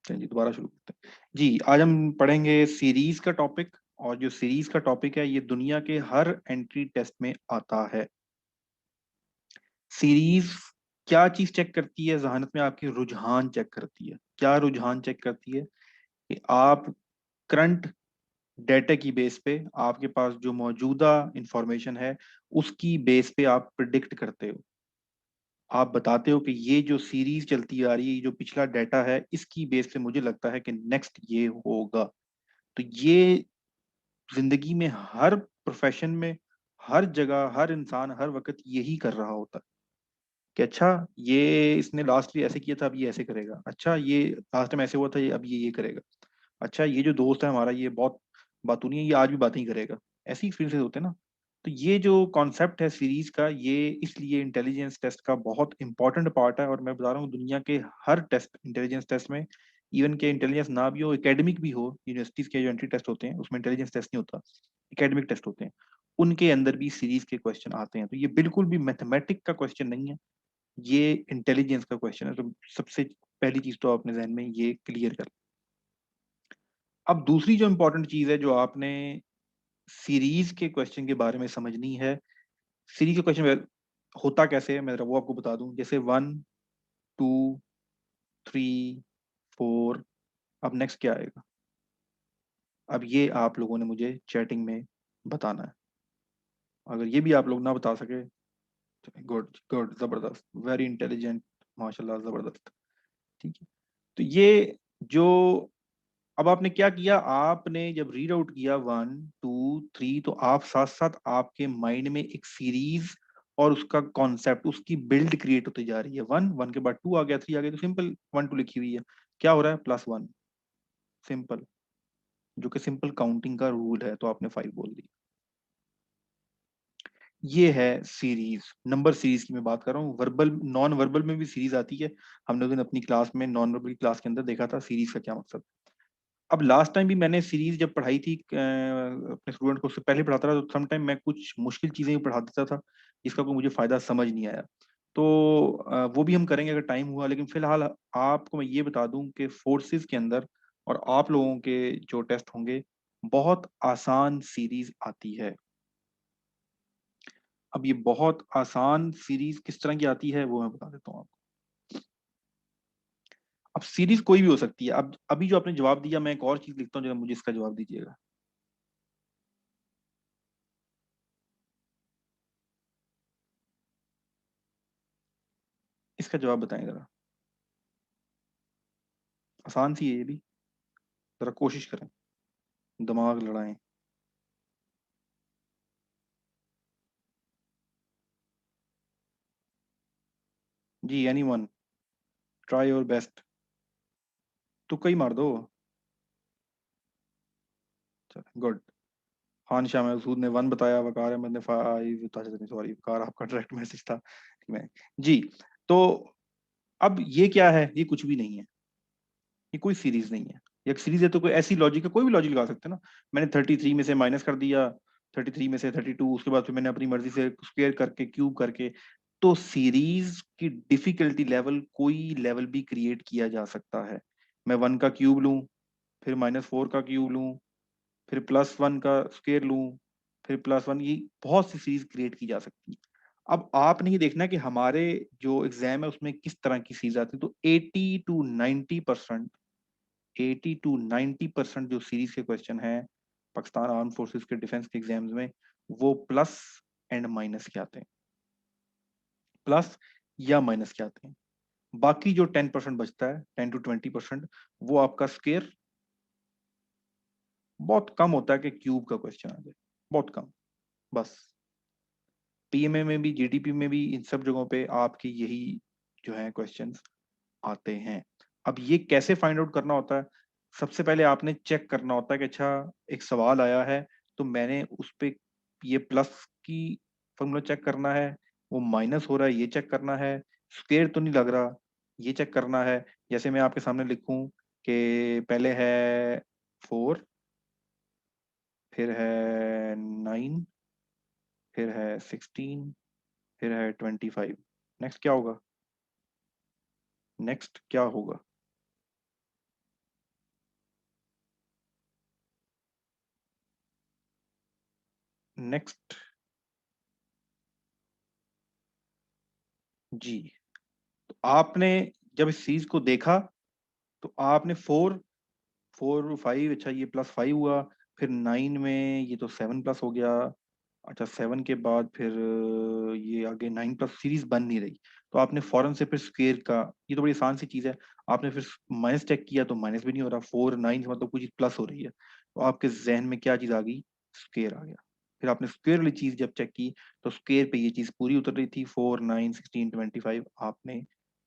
चलिए दोबारा शुरू करते हैं जी। आज हम पढ़ेंगे सीरीज का टॉपिक, और जो सीरीज का टॉपिक है ये दुनिया के हर एंट्री टेस्ट में आता है। सीरीज क्या चीज चेक करती है? जहानत में आपके रुझान चेक करती है। क्या रुझान चेक करती है? कि आप करंट डेटा की बेस पे, आपके पास जो मौजूदा इंफॉर्मेशन है उसकी बेस पे आप प्रिडिक्ट करते हो। आप बताते हो कि ये जो सीरीज चलती आ रही है, ये जो पिछला डाटा है, इसकी बेस पे मुझे लगता है कि नेक्स्ट ये होगा। तो ये जिंदगी में हर प्रोफेशन में, हर जगह, हर इंसान हर वक्त यही कर रहा होता है कि अच्छा ये इसने लास्ट ऐसे किया था, अब ये ऐसे करेगा। अच्छा ये लास्ट टाइम ऐसे हुआ था, ये अब ये करेगा। अच्छा ये जो दोस्त है हमारा, ये बहुत बातूनी है, ये आज भी बातें ही करेगा। ऐसे ही एक्सपीरियंसेस होते हैं ना। तो ये जो कॉन्सेप्ट है सीरीज का, ये इसलिए इंटेलिजेंस टेस्ट का बहुत इंपॉर्टेंट पार्ट है। और मैं बता रहा हूँ दुनिया के हर टेस्ट, इंटेलिजेंस टेस्ट में, इवन के इंटेलिजेंस ना भी हो, एकेडमिक भी हो, यूनिवर्सिटीज के जो एंट्री टेस्ट होते हैं उसमें इंटेलिजेंस टेस्ट नहीं होता, एकेडमिक टेस्ट होते हैं, उनके अंदर भी सीरीज के क्वेश्चन आते हैं। तो ये बिल्कुल भी मैथमेटिक का क्वेश्चन नहीं है, ये इंटेलिजेंस का क्वेश्चन है। तो सबसे पहली चीज तो अपने जहन में ये क्लियर कर। अब दूसरी जो इंपॉर्टेंट चीज है जो आपने सीरीज के क्वेश्चन के बारे में समझनी है, सीरीज के क्वेश्चन होता कैसे है मैं वो आपको बता दूं। जैसे 1, 2, 3, 4, अब नेक्स्ट क्या आएगा? अब ये आप लोगों ने मुझे चैटिंग में बताना है। अगर ये भी आप लोग ना बता सके, गुड गुड, जबरदस्त, वेरी इंटेलिजेंट, माशाल्लाह, जबरदस्त। ठीक है। तो ये जो, अब आपने क्या किया, आपने जब रीड आउट किया 1, 2, 3, तो आप साथ साथ आपके माइंड में एक सीरीज और उसका कॉन्सेप्ट, उसकी बिल्ड क्रिएट होती जा रही है। 1, 1 के बाद 2 आ गया, 3 आ गया, तो सिंपल 1, 2 लिखी हुई है। क्या हो रहा है? +1, सिंपल, जो कि सिंपल काउंटिंग का रूल है, तो आपने 5 बोल दी। ये है सीरीज। नंबर सीरीज की मैं बात कर रहा हूँ। वर्बल, नॉन वर्बल में भी सीरीज आती है। हमने उस दिन अपनी क्लास में, नॉन वर्बल क्लास के अंदर देखा था सीरीज का क्या मकसद। अब लास्ट टाइम भी मैंने सीरीज जब पढ़ाई थी अपने स्टूडेंट को, उससे पहले पढ़ाता था, तो सम टाइम मैं कुछ मुश्किल चीजें भी पढ़ा देता था जिसका कोई मुझे फायदा समझ नहीं आया। तो वो भी हम करेंगे अगर टाइम हुआ। लेकिन फिलहाल आपको मैं ये बता दूं कि फोर्सेस के अंदर और आप लोगों के जो टेस्ट होंगे, बहुत आसान सीरीज आती है। अब ये बहुत आसान सीरीज किस तरह की आती है वो मैं बता देता हूँ आपको। अब सीरीज कोई भी हो सकती है। अब अभी जो आपने जवाब दिया, मैं एक और चीज लिखता हूँ, जरा मुझे इसका जवाब दीजिएगा। इसका जवाब बताएं जरा। आसान सी है ये भी, जरा कोशिश करें, दिमाग लड़ाएं। जी, एनीवन, ट्राई योर बेस्ट। तुक्का ही मार दो। चलो गुड। खान शाह महसूद ने 1 बताया, वकार अहमद ने 5, सॉरी वकार आपका डायरेक्ट मैसेज था। मैं जी। तो अब ये क्या है? ये कुछ भी नहीं है, ये कोई सीरीज नहीं है। ये एक सीरीज है तो कोई ऐसी लॉजिक है, कोई भी लॉजिक लगा सकते हैं ना। मैंने 33 में से माइनस कर दिया, 33 में से 32, उसके बाद फिर मैंने अपनी मर्जी से स्क्वायर करके, क्यूब करके। तो सीरीज की डिफिकल्टी लेवल, कोई लेवल भी क्रिएट किया जा सकता है। मैं 1 का क्यूब लूं, फिर -4 का क्यूब लूं, फिर +1 का स्क्वायर लूं, फिर +1, ये बहुत सी सीरीज क्रिएट की जा सकती है। अब आपने ये देखना है कि हमारे जो एग्जाम है उसमें किस तरह की सीरीज आती है। तो 80 टू 90% जो सीरीज के क्वेश्चन हैं पाकिस्तान आर्म फोर्सेस के डिफेंस के एग्जाम्स में, वो प्लस एंड माइनस के आते हैं, प्लस या माइनस के आते हैं। बाकी जो 10% बचता है, 10 टू 20%, वो आपका स्केयर, बहुत कम होता है कि क्यूब का क्वेश्चन आ जाए, बहुत कम, बस। पीएमए में भी, जीडीपी में भी, इन सब जगहों पे आपके यही जो है क्वेश्चंस आते हैं। अब ये कैसे फाइंड आउट करना होता है? सबसे पहले आपने चेक करना होता है कि अच्छा एक सवाल आया है, तो मैंने उस पे ये प्लस की फॉर्मूला चेक करना है, वो माइनस हो रहा है ये चेक करना है, स्क्वायर तो नहीं लग रहा ये चेक करना है। जैसे मैं आपके सामने लिखूं कि पहले है 4, फिर है 9, फिर है 16, फिर है 25, नेक्स्ट क्या होगा? नेक्स्ट क्या होगा? नेक्स्ट जी, तो आपने जब इस सीरीज को देखा तो आपने 4 4 5, अच्छा ये +5 हुआ, फिर 9 में ये तो 7+ हो गया। अच्छा 7 के बाद फिर ये आगे 9+ सीरीज बन नहीं रही, तो आपने फौरन से फिर स्क्वेयर का, ये तो बड़ी आसान सी चीज है, आपने फिर माइनस चेक किया तो माइनस भी नहीं हो रहा, 4 9 मतलब कुछ चीज प्लस हो रही है, तो आपके जहन में क्या चीज आ गई, स्क्वेयर आ गया। फिर आपने स्क्वेयर वाली चीज जब चेक की तो स्क्वेयर पे ये चीज पूरी उतर रही थी, 4 9 16 25 आपने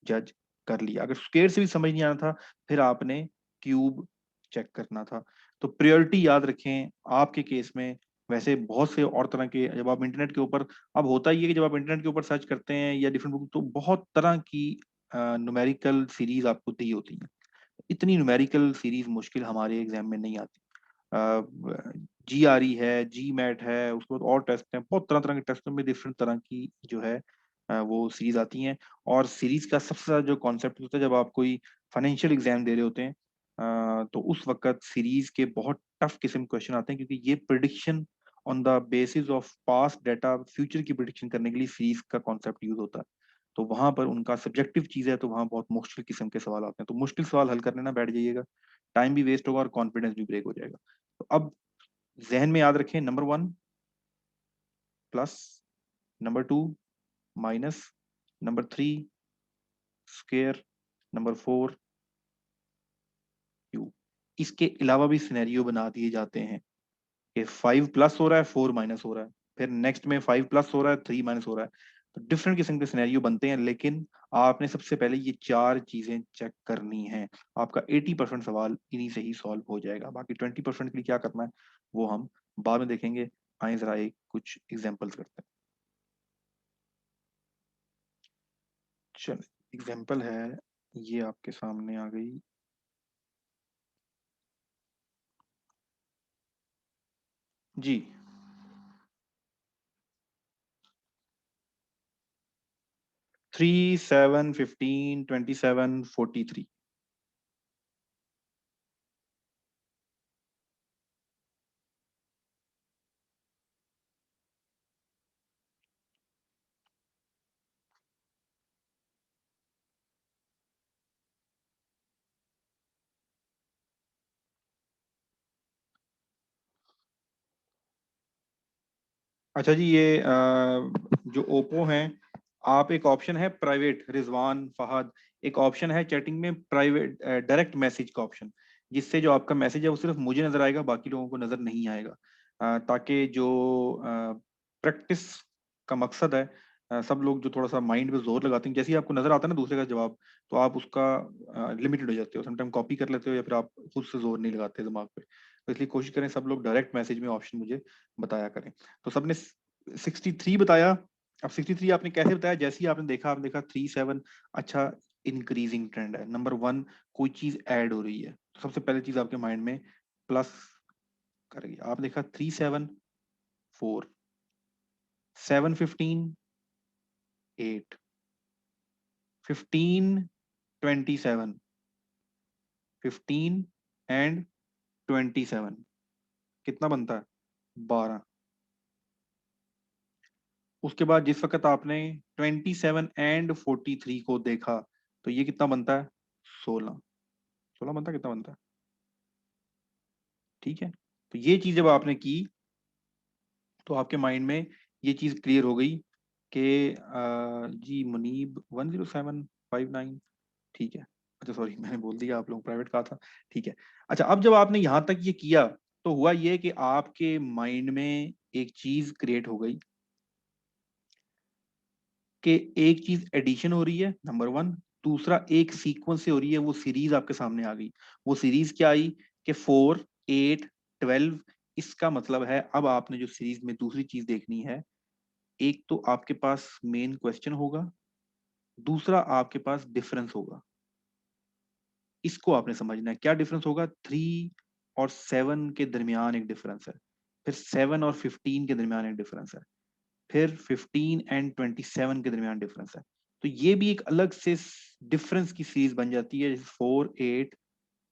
जज कर लिया। अगर स्क्वेयर से भी समझ नहीं आना था फिर आपने क्यूब चेक करना था। तो प्रायोरिटी याद रखें आपके केस में। वैसे बहुत से और तरह के, जब आप इंटरनेट के ऊपर, अब होता ही है कि जब आप इंटरनेट के ऊपर सर्च करते हैं या डिफरेंट बुक, तो बहुत तरह की न्यूमेरिकल सीरीज आपको दी होती है। इतनी न्यूमेरिकल सीरीज मुश्किल हमारे एग्जाम में नहीं आती। GRE है, GMAT है, उसके बाद और टेस्ट हैं, बहुत तरह तरह के टेस्टों में डिफरेंट तरह की जो है वो सीरीज आती हैं। और सीरीज का सबसे ज्यादा जो कॉन्सेप्ट होता है, जब आप कोई फाइनेंशियल एग्जाम दे रहे होते हैं तो उस वक्त सीरीज के बहुत टफ किस्म क्वेश्चन आते हैं, क्योंकि ये prediction on the basis of past data, future की प्रिडिक्शन करने के लिए सीरीज का कॉन्सेप्ट यूज होता है। तो वहां पर उनका सब्जेक्टिव चीज है, तो वहां बहुत मुश्किल किस्म के सवाल आते हैं, तो मुश्किल सवाल हल करने ना बैठ जाइएगा, टाइम भी वेस्ट होगा और कॉन्फिडेंस भी ब्रेक हो जाएगा। तो अब जहन में याद रखें, number 1 plus, number 2 minus, number 3 square, number 4 cube. इसके अलावा भी सिनेरियो बना दिए जाते हैं कि 5+ हो रहा है, 4- हो रहा है, फिर नेक्स्ट में 5+ हो रहा है, 3- हो रहा है। तो डिफरेंट किस्म के सिनेरियो बनते हैं, लेकिन आपने सबसे पहले ये चार चीजें चेक करनी है। आपका 80% सवाल इन्हीं से ही सॉल्व हो जाएगा। बाकी 20% के लिए क्या करना है वो हम बाद में देखेंगे। आइए जरा एक कुछ एग्जांपल्स करते हैं। चल, एग्जांपल है, ये आपके सामने आ गई जी। 3 7 15 27 43। अच्छा जी, ये जो ओप्पो हैं, आप एक ऑप्शन है प्राइवेट, रिजवान फहद, एक ऑप्शन है चैटिंग में प्राइवेट डायरेक्ट मैसेज का ऑप्शन, जिससे जो आपका मैसेज है वो सिर्फ मुझे नजर आएगा, बाकी लोगों को नजर नहीं आएगा। ताकि जो प्रैक्टिस का मकसद है, सब लोग जो थोड़ा सा माइंड पे जोर लगाते हैं, जैसे ही आपको नजर आता है ना दूसरे का जवाब, तो आप उसका लिमिटेड हो जाते हो, समटाइम कॉपी कर लेते हो, या फिर आप खुद से जोर नहीं लगाते दिमाग पे। तो इसलिए कोशिश करें सब लोग डायरेक्ट मैसेज में ऑप्शन मुझे बताया करें। तो सबने 63 बताया। अब 63 आपने कैसे बताया, जैसे ही आपने देखा 3 7, अच्छा इंक्रीजिंग ट्रेंड है, नंबर 1 कोई चीज ऐड हो रही है, तो सबसे पहले चीज आपके माइंड में प्लस करेगी। आप देखा 3 7 4, 7 15 8, 15 27, 15 एंड 27, कितना बनता है, 12। उसके बाद जिस वक्त आपने 27 एंड 43 को देखा, तो ये कितना बनता है, 16। 16 बनता है, कितना बनता है, ठीक है। तो ये चीज जब आपने की तो आपके माइंड में ये चीज क्लियर हो गई कि जी मुनीब 10759, ठीक है। अच्छा सॉरी, मैंने बोल दिया, आप लोग प्राइवेट कहा था, ठीक है। अच्छा, अब जब आपने यहां तक ये किया तो हुआ ये कि आपके माइंड में एक चीज क्रिएट हो गई कि एक चीज एडिशन हो रही है, नंबर 1। दूसरा एक सीक्वेंस से हो रही है, वो सीरीज आपके सामने आ गई। वो सीरीज क्या आई कि 4 8 12। इसका मतलब है अब आपने जो सीरीज में दूसरी चीज देखनी है, एक तो आपके पास मेन क्वेश्चन होगा, दूसरा आपके पास डिफरेंस होगा। इसको आपने समझना है, क्या डिफरेंस होगा, 3 और 7 के दरमियान एक डिफरेंस है, फिर 7 और 15 के दरमियान एक डिफरेंस है, फिर 15 एंड 27 के दरमियान डिफरेंस है। तो ये भी एक अलग से डिफरेंस की सीरीज बन जाती है, 4 8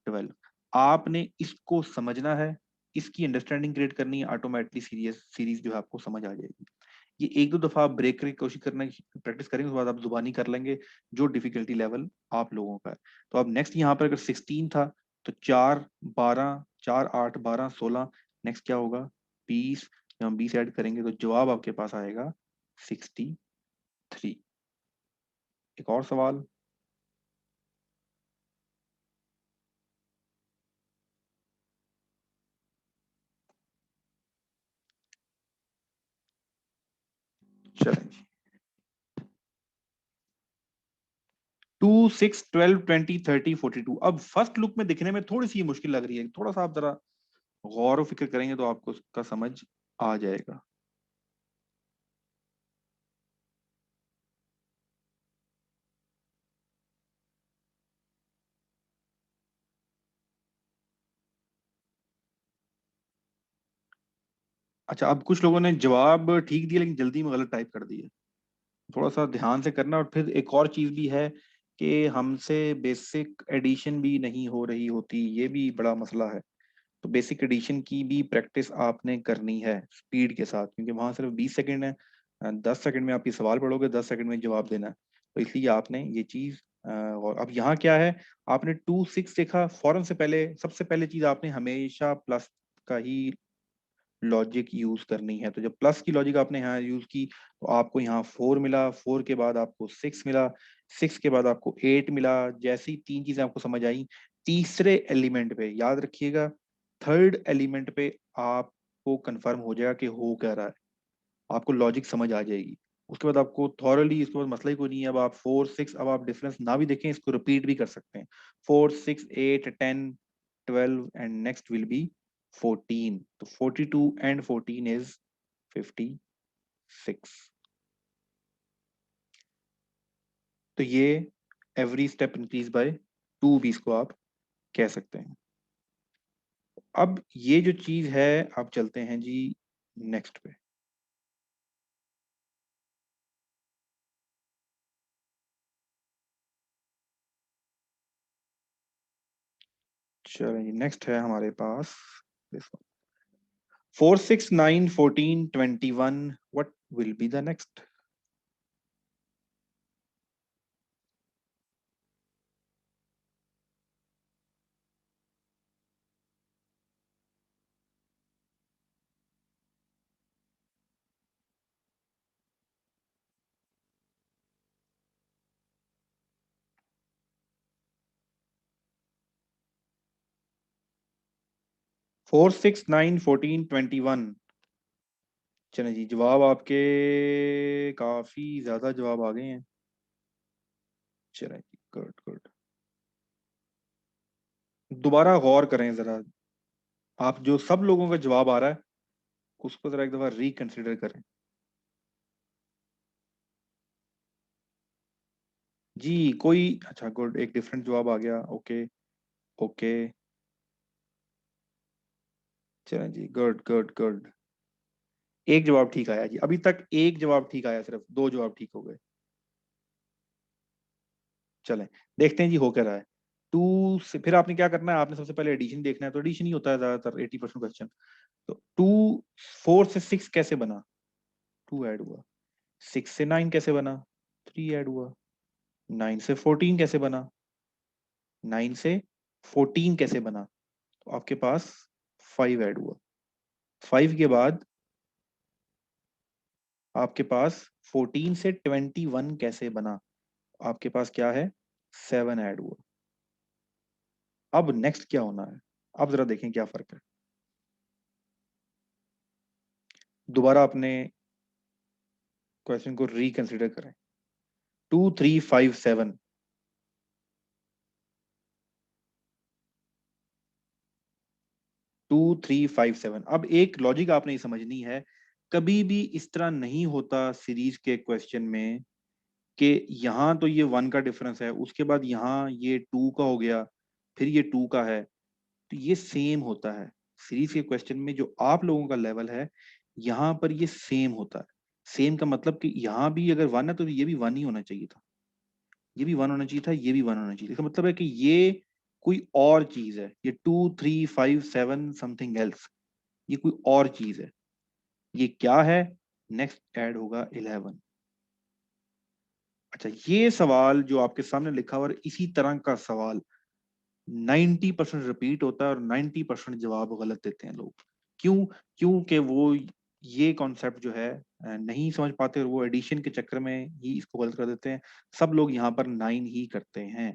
12। आपने इसको समझना है, इसकी अंडरस्टैंडिंग क्रिएट करनी है, ऑटोमेटिकली सीरीज जो है आपको समझ आ जाएगी। ये एक दो दफा आप ब्रेक करके कोशिश करने की प्रैक्टिस करेंगे, उसके बाद आप जुबानी कर लेंगे जो डिफिकल्टी लेवल आप लोगों का है। तो अब नेक्स्ट यहाँ पर अगर 16 था तो 4 12 4 8 12 16, नेक्स्ट क्या होगा 20। जब हम 20 ऐड करेंगे तो जवाब आपके पास आएगा 63। एक और सवाल। चलें जी। 2 6 12 20 30 42। अब फर्स्ट लुक में दिखने में थोड़ी सी मुश्किल लग रही है, थोड़ा सा आप जरा गौर व फिक्र करेंगे तो आपको उसका समझ आ जाएगा। अच्छा, अब कुछ लोगों ने जवाब ठीक दिया लेकिन जल्दी में गलत टाइप कर दिया। थोड़ा सा ध्यान से करना। और फिर एक और चीज भी है कि हमसे बेसिक एडिशन भी नहीं हो रही होती, ये भी बड़ा मसला है। तो बेसिक एडिशन की भी प्रैक्टिस आपने करनी है स्पीड के साथ, क्योंकि वहां सिर्फ 20 सेकंड है। 10 सेकंड में आप ये सवाल पढ़ोगे, 10 सेकंड में जवाब देना है। तो इसलिए आपने ये चीज और अब यहाँ क्या है, आपने 2 6 देखा फौरन से पहले, सबसे पहले चीज आपने हमेशा प्लस का ही लॉजिक यूज करनी है। तो जब प्लस की लॉजिक आपने यहाँ यूज की तो आपको यहाँ 4 मिला, 4 के बाद आपको 6 मिला, 6 के बाद आपको 8 मिला। जैसी तीन चीजें आपको समझ आई, तीसरे एलिमेंट पे याद रखिएगा, थर्ड एलिमेंट पे आपको कंफर्म हो जाएगा कि हो क्या रहा है, आपको लॉजिक समझ आ जाएगी। उसके बाद आपको थॉरली, इसके बाद मसला ही कोई नहीं है। अब आप 4 6, अब आप डिफरेंस ना भी देखें, इसको रिपीट भी कर सकते हैं। 4 6 8 10 12 एंड नेक्स्ट विल बी 14। तो 42 एंड 14 इज 56। तो ये एवरी स्टेप इंक्रीज बाय 2 भी इसको आप कह सकते हैं। अब ये जो चीज है, आप चलते हैं जी नेक्स्ट पे। चलिए नेक्स्ट है हमारे पास 4 6 9 14 21। What will be the next? 4 6 9 14 21। चलिए जी, जवाब आपके काफी ज्यादा जवाब आ गए हैं। चलिए जी, गुड गुड। दोबारा गौर करें जरा, आप जो सब लोगों का जवाब आ रहा है उसको जरा एक दफा रिकंसिडर करें। जी कोई, अच्छा गुड, एक डिफरेंट जवाब आ गया। Okay okay. चलें जी, गुड गुड गुड। एक जवाब ठीक आया जी, अभी तक एक जवाब ठीक आया, सिर्फ दो जवाब ठीक हो गए। चलें, देखते हैं जी हो क्या रहा है। टू से फिर आपने क्या करना है, आपने सबसे पहले एडिशन देखना है। तो एडिशन ही होता है ज्यादातर 80% क्वेश्चन। तो 4 से 6 कैसे बना, 2 ऐड हुआ। 6 से 9 कैसे बना, 3 ऐड हुआ। 9 से 14 कैसे बना, 9 से 14 कैसे बना, तो आपके पास 5 ऐड हुआ। 5 के बाद आपके पास 14 से 21 कैसे बना, आपके पास क्या है, 7 ऐड हुआ। अब नेक्स्ट क्या होना है, अब जरा देखें क्या फर्क है। दोबारा अपने क्वेश्चन को रिकंसिडर करें। 2 3 5 7, 2 3 5 7। अब एक लॉजिक आपने समझनी है, कभी भी इस तरह नहीं होता सीरीज के क्वेश्चन में कि यहाँ तो ये 1 का डिफरेंस है, उसके बाद यहाँ ये 2 का हो गया, फिर ये 2 का है। तो ये सेम होता है सीरीज के क्वेश्चन में, जो आप लोगों का लेवल है यहाँ पर ये सेम होता है। सेम का मतलब कि यहाँ भी अगर 1 है तो ये भी 1 ही होना चाहिए था, ये भी 1 होना चाहिए था, ये भी 1 होना चाहिए। इसका मतलब है कि ये कोई और चीज है, ये 2 3 5 7 समथिंग एल्स। ये कोई और चीज है। ये क्या है? नेक्स्ट ऐड होगा 11। अच्छा, ये सवाल जो आपके सामने लिखा हुआ है, इसी तरह का सवाल 90% रिपीट होता है और 90% जवाब गलत देते हैं लोग। क्यों? क्योंकि वो ये कॉन्सेप्ट जो है नहीं समझ पाते और वो एडिशन के चक्कर में ही इसको गलत कर देते हैं। सब लोग यहाँ पर 9 ही करते हैं।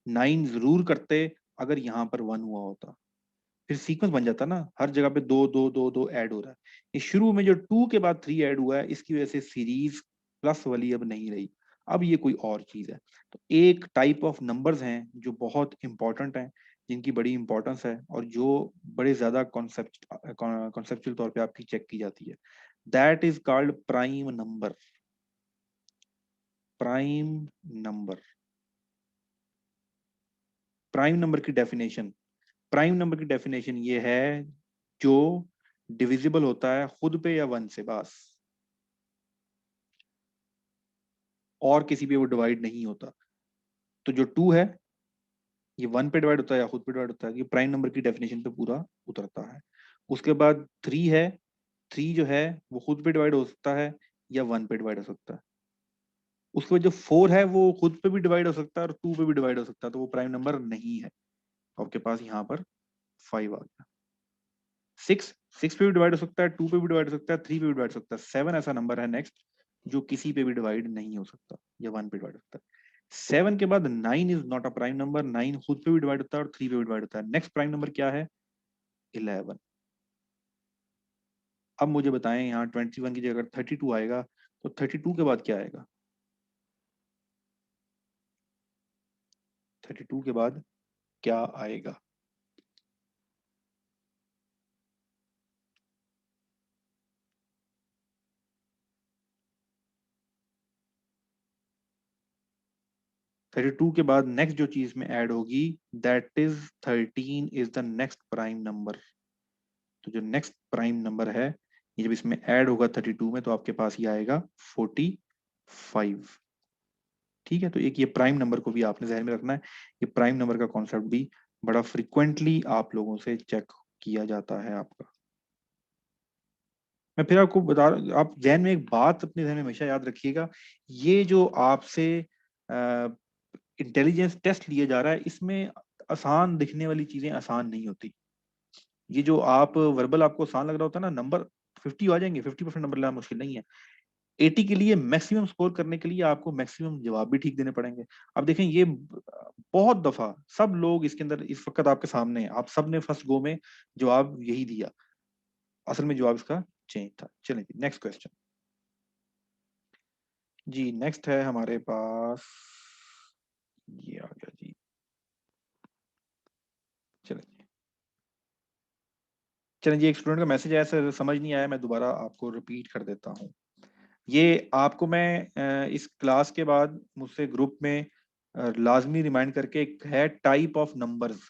9 जरूर करते अगर यहाँ पर 1 हुआ होता, फिर सीक्वेंस बन जाता ना, हर जगह पे दो दो दो दो ऐड हो रहा है। ये शुरू में जो 2 के बाद 3 ऐड हुआ है, इसकी वजह से सीरीज प्लस वाली अब नहीं रही, अब ये कोई और चीज है। तो एक टाइप ऑफ नंबर्स हैं जो बहुत इंपॉर्टेंट हैं, जिनकी बड़ी इंपॉर्टेंस है और जो बड़े ज्यादा कॉन्सेप्चुअल तौर पे आपकी चेक की जाती है। That is called prime number. Prime number. Prime number की डेफिनेशन, प्राइम नंबर की डेफिनेशन ये है जो डिविजिबल होता है खुद पे या 1 से, बस, और किसी पे वो डिवाइड नहीं होता। तो जो 2 है ये 1 पे डिवाइड होता है या खुद पे डिवाइड होता है, ये प्राइम नंबर की डेफिनेशन पे पूरा उतरता है। उसके बाद 3 है। 3 जो है वो खुद पे डिवाइड हो सकता है या 1 पे डिवाइड हो सकता है। उसके बाद जो 4 है वो खुद पे भी डिवाइड हो सकता है और 2 पे भी डिवाइड हो सकता है, तो वो प्राइम नंबर नहीं है। आपके पास यहाँ पर 5 आ गया। 6, 6 पे भी डिवाइड हो सकता है, 2 पे भी डिवाइड हो सकता है, 3 पे भी डिवाइड हो सकता है। 7 ऐसा नंबर है नेक्स्ट जो किसी पे भी डिवाइड नहीं हो सकता या 1 पे डिवाइड हो सकता है। 7 के बाद 9 is not a prime number. 9 खुद पे भी डिवाइड होता है और 3 पे भी डिवाइड होता है। नेक्स्ट प्राइम नंबर क्या है? 11। अब मुझे बताएं, यहाँ 21 की जगह 32 आएगा तो 32 के बाद क्या आएगा? 32 के बाद क्या आएगा? 32 के बाद नेक्स्ट जो चीज में ऐड होगी, that is 13 is the next prime number. तो जो नेक्स्ट प्राइम नंबर है, ये जब इसमें ऐड होगा 32 में, तो आपके पास ये आएगा 45। ठीक है, तो एक ये प्राइम नंबर को भी आपने ध्यान में रखना है। ये प्राइम नंबर का कॉन्सेप्ट भी बड़ा फ्रिक्वेंटली आप लोगों से चेक किया जाता है आपका। मैं फिर आपको बता, आप जहन में एक बात अपने जहन में हमेशा याद रखिएगा, ये जो आपसे इंटेलिजेंस टेस्ट लिया जा रहा है, इसमें आसान दिखने वाली चीजें आसान नहीं होती। ये जो आप वर्बल आपको आसान लग रहा होता है ना, नंबर 50 आ जाएंगे, 50% नंबर लाना मुश्किल नहीं है। 80 के लिए मैक्सिमम स्कोर करने के लिए आपको मैक्सिमम जवाब भी ठीक देने पड़ेंगे। अब देखें, ये बहुत दफा सब लोग इसके अंदर इस वक्त आपके सामने हैं, आप सब ने फर्स्ट गो में जवाब यही दिया, असल में जवाब इसका चेंज था। चलें जी, नेक्स्ट क्वेश्चन। जी नेक्स्ट है हमारे पास, ये आ गया जी। चलें जी, चलें जी, एक स्टूडेंट का मैसेज आया सर, समझ नहीं आया, मैं दोबारा आपको रिपीट कर देता हूँ। ये आपको मैं इस क्लास के बाद मुझसे ग्रुप में लाजमी रिमाइंड करके, एक है टाइप ऑफ नंबर्स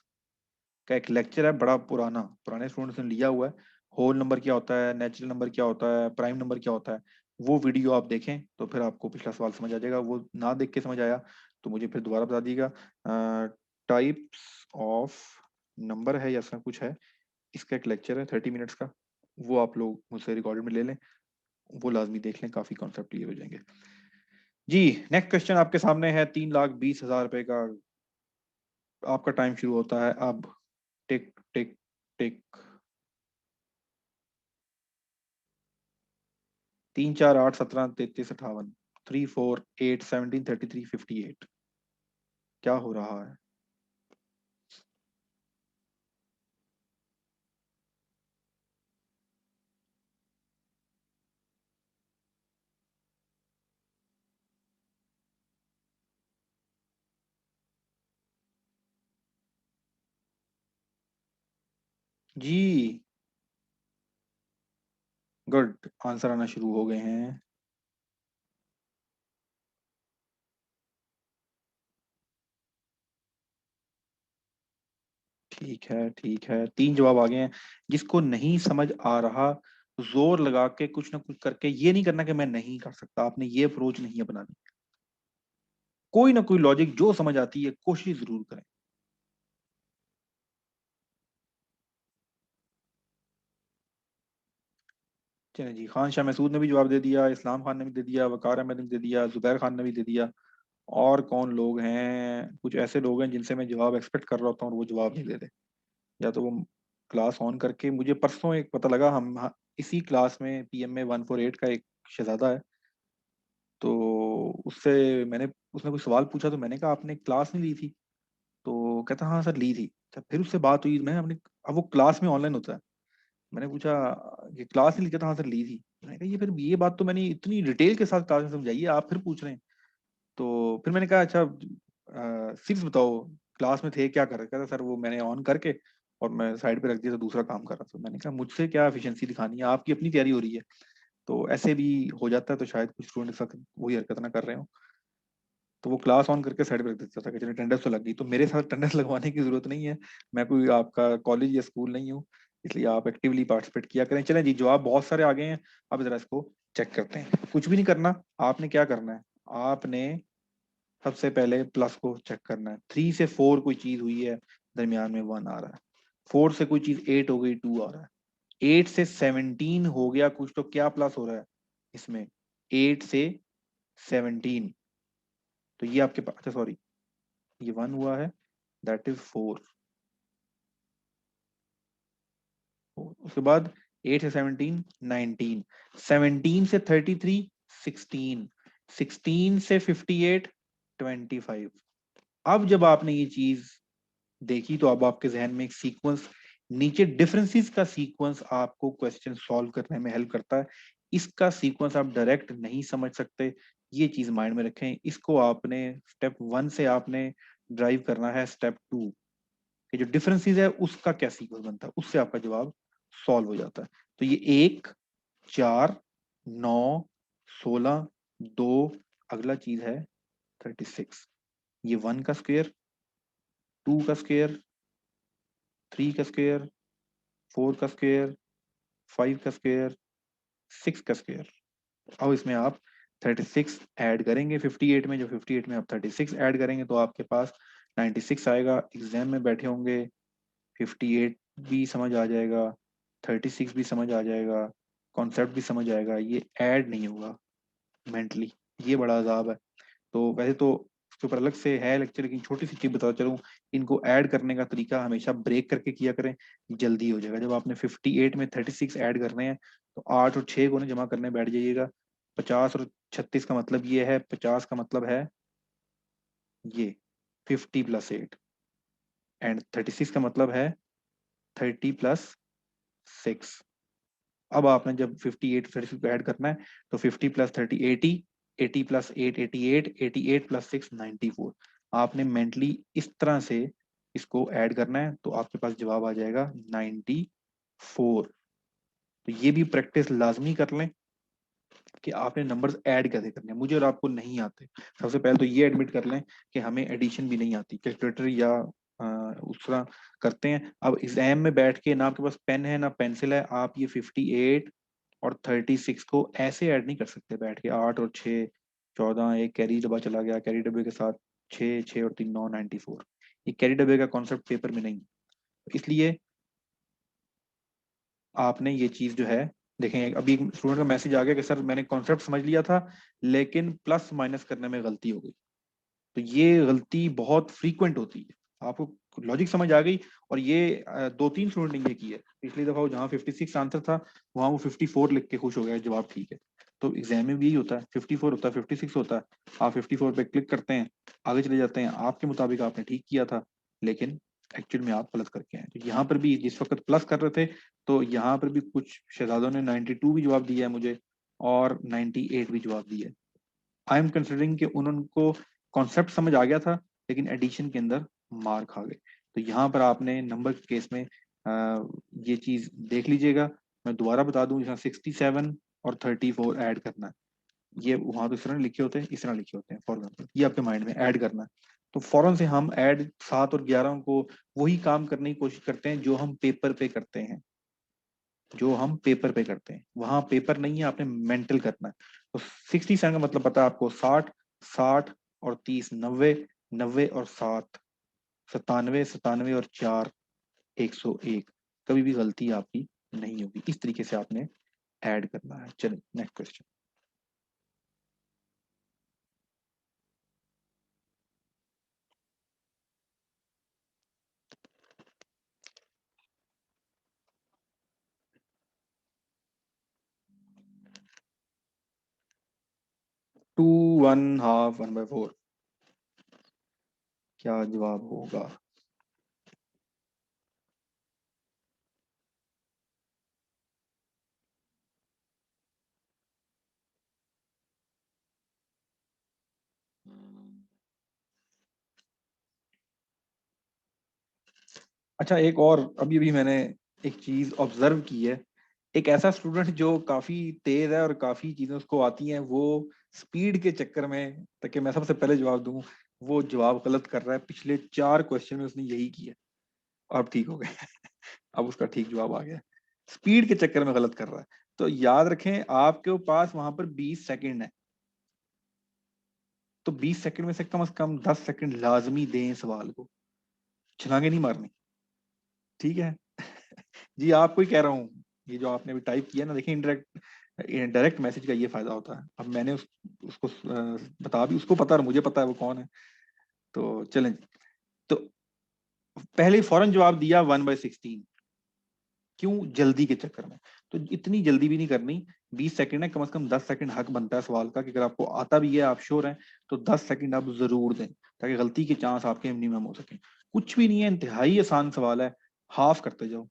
का एक लेक्चर है, बड़ा पुराना, पुराने स्टूडेंट्स ने लिया हुआ है। होल नंबर क्या होता है, नेचुरल नंबर क्या होता है, प्राइम नंबर क्या होता है, वो वीडियो आप देखें तो फिर आपको पिछला सवाल समझ आ जाएगा। वो ना देख के समझ आया तो मुझे फिर दोबारा बता दीजिएगा। टाइप्स ऑफ नंबर है या ऐसा कुछ है, इसका एक लेक्चर है 30 मिनट्स का, वो आप लोग मुझसे रिकॉर्डेड में ले लें, वो लाजमी देख लें, काफी कॉन्सेप्ट क्लियर हो जाएंगे। जी नेक्स्ट क्वेश्चन आपके सामने है, 3,20,000 रुपए का। आपका टाइम शुरू होता है अब। टिक टिक टिक। 3, 4, 8, 17, 33, 58, 3, 4, 8, 17, 33, 58। क्या हो रहा है? जी गुड, आंसर आना शुरू हो गए हैं। ठीक है ठीक है, 3 जवाब आ गए हैं। जिसको नहीं समझ आ रहा, जोर लगा के कुछ ना कुछ करके, ये नहीं करना कि मैं नहीं कर सकता, आपने ये अप्रोच नहीं अपनानी। कोई ना कोई लॉजिक जो समझ आती है कोशिश जरूर करें। चलिए जी, खान शाह महसूद ने भी जवाब दे दिया, इस्लाम खान ने भी दे दिया, वकार अहमद ने दे दिया, जुबैर खान ने भी दे दिया। और कौन लोग हैं? कुछ ऐसे लोग हैं जिनसे मैं जवाब एक्सपेक्ट कर रहा होता हूँ और वो जवाब नहीं दे रहे। या तो वो क्लास ऑन करके, मुझे परसों एक पता लगा इसी क्लास में पीएम में 148 का एक शहजादा है, तो उससे मैंने उसने कुछ सवाल पूछा, तो मैंने कहा आपने क्लास नहीं ली थी? तो कहता हाँ सर ली थी। तो फिर उससे बात हुई, मैं अपने, अब वो क्लास में ऑनलाइन होता है, मैंने पूछा कि क्लास नहीं ली? कहता हाँ सर ली थी। मैंने कहा ये फिर ये बात तो मैंने इतनी डिटेल के साथ क्लास में समझाई है, आप फिर पूछ रहे हैं। तो फिर मैंने कहा अच्छा सिर्फ बताओ क्लास में थे क्या कर रहे? कहता सर वो मैंने ऑन करके और मैं साइड पे रख दिया, तो दूसरा काम कर रहा था। मैंने कहा मुझसे क्या एफिशिएंसी दिखानी है, आपकी अपनी तैयारी हो रही है। तो ऐसे भी हो जाता है, तो शायद कुछ स्टूडेंट इस वक्त वही हरकत ना कर रहे हो। तो वो क्लास ऑन करके साइड पे रख देता था कि चलो अटेंडेंस तो लग गई। तो मेरे साथ अटेंडेंस लगवाने की जरूरत नहीं है, मैं कोई आपका कॉलेज या स्कूल नहीं हूँ, इसलिए आप एक्टिवली पार्टिसिपेट किया करें। चलें जी, जवाब बहुत सारे आ गए हैं, अब जरा इसको चेक करते हैं। कुछ भी नहीं करना, आपने क्या करना है, आपने सबसे पहले प्लस को चेक करना है। 3 से 4 कोई चीज हुई है, दरमियान में 1 आ रहा है। 4 से कोई चीज 8 हो गई, 2 आ रहा है। 8 से 17 हो गया कुछ, तो क्या प्लस हो रहा है इसमें? 8 से 17, तो ये आपके पास, अच्छा सॉरी, ये 1 हुआ है, दैट इज 4। उसके बाद 8 से 17, 19, 17 से 33, 16, 16 से 58, 25। अब जब आपने ये चीज देखी, तो अब आपके जहन में एक सीक्वेंस, नीचे डिफरेंसेस का सीक्वेंस आपको क्वेश्चन सॉल्व करने में हेल्प करता है। इसका सीक्वेंस आप डायरेक्ट नहीं समझ सकते, ये चीज माइंड में रखें। इसको आपने स्टेप 1 से आपने ड्राइव करना है स्टेप 2, कि जो डिफरेंसेस है उसका क्या सीक्वेंस बनता है, उससे आपका जवाब सॉल्व हो जाता है। तो ये 1, 4, 9, 16, 2, अगला चीज है 36। ये 1 का स्क्वायर, 2 का स्क्वायर, 3 का स्क्वायर, 4 का स्क्वायर, 5 का स्क्वायर, 6 का स्क्वायर। अब इसमें आप 36 ऐड करेंगे 58 में, जो 58 में आप 36 ऐड करेंगे तो आपके पास 96 आएगा। एग्जाम में बैठे होंगे, 58 भी समझ आ जाएगा, 36 भी समझ आ जाएगा, कॉन्सेप्ट भी समझ आएगा, ये ऐड नहीं होगा मेंटली, ये बड़ा अजाब है। तो वैसे तो उसके ऊपर अलग से है लेक्चर, लेकिन छोटी सी चीज बताता चलूं, इनको ऐड करने का तरीका हमेशा ब्रेक करके किया करें, जल्दी हो जाएगा। जब आपने 58 में 36 ऐड करने हैं, तो 8 और 6 को ना जमा करने बैठ जाइएगा। 50 और 36 का मतलब ये है, 50 का मतलब है ये 50 + 8, एंड 36 का मतलब है 30 + 6। अब आपने जब 58 36 को ऐड करना है, तो 50 + 30 80, 80 + 8 88, 88 + 6 94। आपने मेंटली इस तरह से इसको ऐड करना है, तो आपके पास जवाब आ जाएगा 94। तो ये भी प्रैक्टिस लाजमी कर लें कि आपने नंबर्स ऐड कैसे करने हैं। मुझे और आपको नहीं आते, सबसे पहले तो ये एडमिट कर लें कि हमें एडिशन भी नहीं आती, कैलकुलेटर या उस तरह करते हैं। अब एग्जाम में बैठ के ना आपके पास पेन है ना पेंसिल है, आप ये 58 और 36 को ऐसे ऐड नहीं कर सकते बैठ के। 8 और 6 14, एक कैरी डब्बा चला गया, कैरी डब्बे के साथ 6 6 और 3 9 94। ये कैरी डब्बे का कॉन्सेप्ट पेपर में नहीं, इसलिए आपने ये चीज जो है, देखें अभी एक स्टूडेंट का मैसेज आ गया कि सर मैंने कॉन्सेप्ट समझ लिया था, लेकिन प्लस माइनस करने में गलती हो गई। तो ये गलती बहुत फ्रीक्वेंट होती है, आपको लॉजिक समझ आ गई, और ये 2 3 स्टूडेंट ने ये की है। पिछली दफा वो जहाँ 56 आंसर था, वहां वो 54 लिख के खुश हो गया, जवाब ठीक है। तो एग्जाम में भी यही होता है, 54 होता है, 56 होता है, आप 54 पे क्लिक करते हैं, आगे चले जाते हैं, आपके मुताबिक आपने ठीक किया था, लेकिन एक्चुअल में आप गलत करके आए। तो यहाँ पर भी जिस वक्त प्लस कर रहे थे, तो यहाँ पर भी कुछ शहजादों ने 92 भी जवाब दिया है मुझे, और 98 भी जवाब दिया है। आई एम कंसिडरिंग कि उनको कॉन्सेप्ट समझ आ गया था, लेकिन एडिशन के अंदर मार खा गए। तो यहाँ पर आपने नंबर के केस में ये चीज देख लीजिएगा। मैं दोबारा बता दूं, जहाँ 67 और 34 ऐड करना है, ये वहां तो इस तरह लिखे होते हैं, इस तरह लिखे होते हैं फॉर एग्जाम्पल, ये आपके माइंड में ऐड करना है। तो फौरन से हम ऐड 7 और 11 को वही काम करने की कोशिश करते हैं जो हम पेपर पे करते हैं, जो हम पेपर पे करते हैं। वहां पेपर नहीं है, आपने मेंटल करना है। तो 67 का मतलब पता है आपको, 60, 60 और 30 90, 90 और 7 97, 97 और 4 101। कभी भी गलती आपकी नहीं होगी। इस तरीके से आपने ऐड करना है। चलिए next question. Two one half one by four, क्या जवाब होगा? अच्छा, एक और अभी अभी मैंने एक चीज ऑब्जर्व की है। एक ऐसा स्टूडेंट जो काफी तेज है और काफी चीजें उसको आती हैं, वो स्पीड के चक्कर में, ताकि मैं सबसे पहले जवाब दूं, वो जवाब गलत कर रहा है। पिछले 4 क्वेश्चन में उसने यही किया। अब ठीक हो गया। अब उसका ठीक जवाब आ गया। स्पीड के चक्कर में गलत कर रहा है। तो याद रखें, आपके पास वहां पर 20 सेकंड है, तो 20 सेकंड में से कम 10 सेकंड लाजमी दें सवाल को, छलांगे नहीं मारनी। ठीक है। जी आपको ही कह रहा हूँ, ये जो आपने अभी टाइप किया ना, देखिए इनडायरेक्ट डायरेक्ट मैसेज का ये फायदा होता है। अब मैंने उसको बता भी, उसको पता है और मुझे पता है वो कौन है। तो चलें। तो पहले फौरन जवाब दिया 1/16। क्यों? जल्दी के चक्कर में। तो इतनी जल्दी भी नहीं करनी। 20 सेकंड है, कम से कम 10 सेकंड हक बनता है सवाल का कि अगर आपको आता भी है, आप श्योर हैं, तो 10 सेकंड आप जरूर दें, ताकि गलती के चांस आपके मिनिमम हो सके। कुछ भी नहीं है, इंतहाई आसान सवाल है। हाफ करते जाओ।